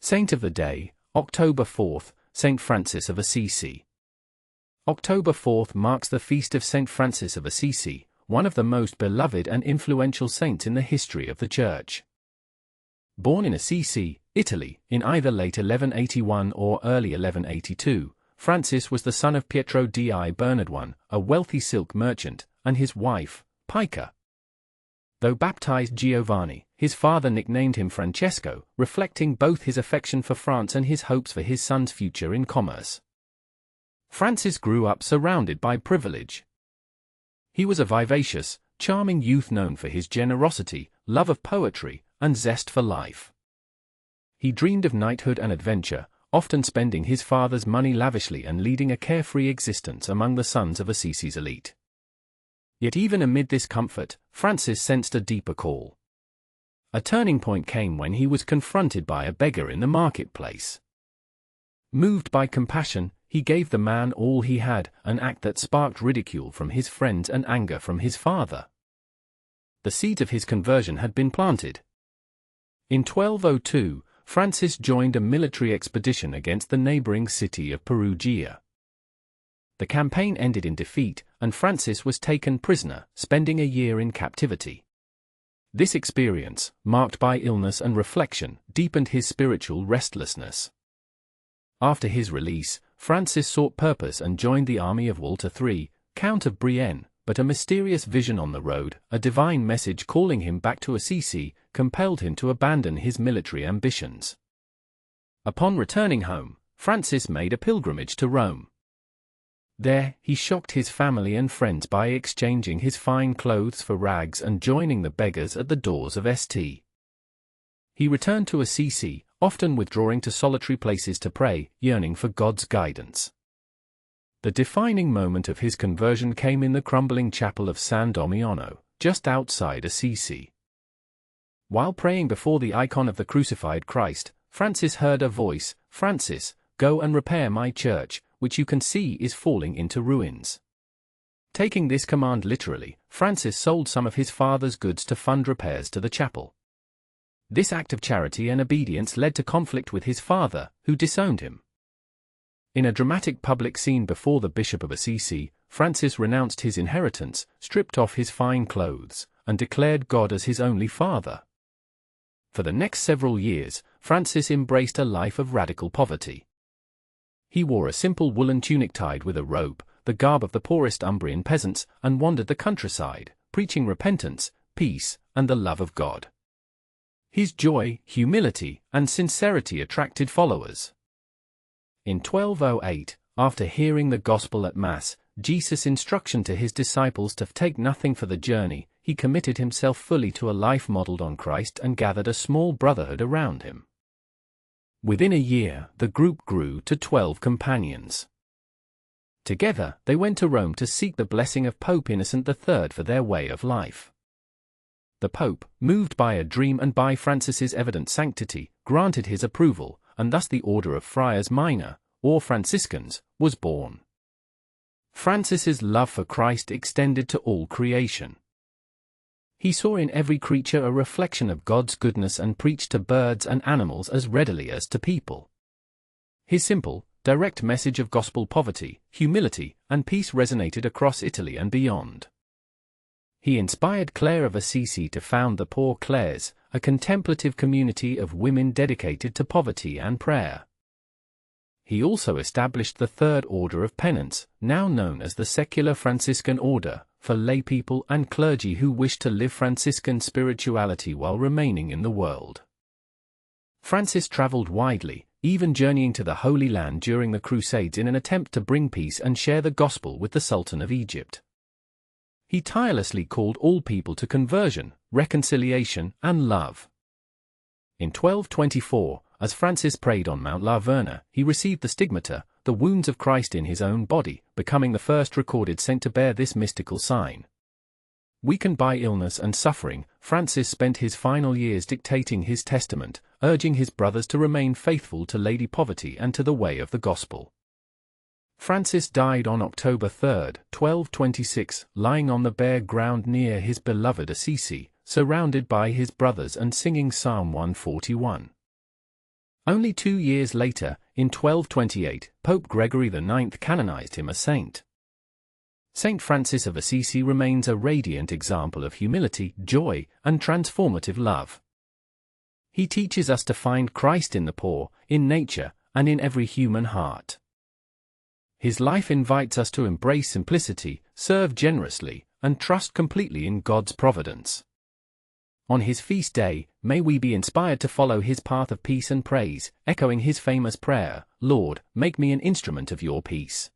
Saint of the Day, October 4th, Saint Francis of Assisi. October 4th marks the feast of Saint Francis of Assisi, one of the most beloved and influential saints in the history of the Church. Born in Assisi, Italy, in either late 1181 or early 1182, Francis was the son of Pietro di Bernardone, a wealthy silk merchant, and his wife, Pica. Though baptized Giovanni, his father nicknamed him Francesco, reflecting both his affection for France and his hopes for his son's future in commerce. Francis grew up surrounded by privilege. He was a vivacious, charming youth known for his generosity, love of poetry, and zest for life. He dreamed of knighthood and adventure, often spending his father's money lavishly and leading a carefree existence among the sons of Assisi's elite. Yet even amid this comfort, Francis sensed a deeper call. A turning point came when he was confronted by a beggar in the marketplace. Moved by compassion, he gave the man all he had, an act that sparked ridicule from his friends and anger from his father. The seeds of his conversion had been planted. In 1202, Francis joined a military expedition against the neighboring city of Perugia. The campaign ended in defeat, and Francis was taken prisoner, spending a year in captivity. This experience, marked by illness and reflection, deepened his spiritual restlessness. After his release, Francis sought purpose and joined the army of Walter III, Count of Brienne, but a mysterious vision on the road, a divine message calling him back to Assisi, compelled him to abandon his military ambitions. Upon returning home, Francis made a pilgrimage to Rome. There, he shocked his family and friends by exchanging his fine clothes for rags and joining the beggars at the doors of St. He returned to Assisi, often withdrawing to solitary places to pray, yearning for God's guidance. The defining moment of his conversion came in the crumbling chapel of San Damiano, just outside Assisi. While praying before the icon of the crucified Christ, Francis heard a voice, "Francis, go and repair my church, which you can see is falling into ruins." Taking this command literally, Francis sold some of his father's goods to fund repairs to the chapel. This act of charity and obedience led to conflict with his father, who disowned him. In a dramatic public scene before the Bishop of Assisi, Francis renounced his inheritance, stripped off his fine clothes, and declared God as his only father. For the next several years, Francis embraced a life of radical poverty. He wore a simple woolen tunic tied with a rope, the garb of the poorest Umbrian peasants, and wandered the countryside, preaching repentance, peace, and the love of God. His joy, humility, and sincerity attracted followers. In 1208, after hearing the gospel at Mass, Jesus' instruction to his disciples to take nothing for the journey, he committed himself fully to a life modeled on Christ and gathered a small brotherhood around him. Within a year, the group grew to 12 companions. Together, they went to Rome to seek the blessing of Pope Innocent III for their way of life. The Pope, moved by a dream and by Francis's evident sanctity, granted his approval, and thus the order of Friars Minor, or Franciscans, was born. Francis's love for Christ extended to all creation. He saw in every creature a reflection of God's goodness and preached to birds and animals as readily as to people. His simple, direct message of gospel poverty, humility, and peace resonated across Italy and beyond. He inspired Clare of Assisi to found the Poor Clares, a contemplative community of women dedicated to poverty and prayer. He also established the Third Order of Penance, now known as the Secular Franciscan Order, for laypeople and clergy who wished to live Franciscan spirituality while remaining in the world. Francis traveled widely, even journeying to the Holy Land during the Crusades in an attempt to bring peace and share the gospel with the Sultan of Egypt. He tirelessly called all people to conversion, reconciliation, and love. In 1224, as Francis prayed on Mount La Verna, he received the stigmata, the wounds of Christ in his own body, becoming the first recorded saint to bear this mystical sign. Weakened by illness and suffering, Francis spent his final years dictating his testament, urging his brothers to remain faithful to Lady Poverty and to the way of the gospel. Francis died on October 3, 1226, lying on the bare ground near his beloved Assisi, surrounded by his brothers and singing Psalm 141. Only 2 years later, in 1228, Pope Gregory IX canonized him a saint. Saint Francis of Assisi remains a radiant example of humility, joy, and transformative love. He teaches us to find Christ in the poor, in nature, and in every human heart. His life invites us to embrace simplicity, serve generously, and trust completely in God's providence. On his feast day, may we be inspired to follow his path of peace and praise, echoing his famous prayer, "Lord, make me an instrument of your peace."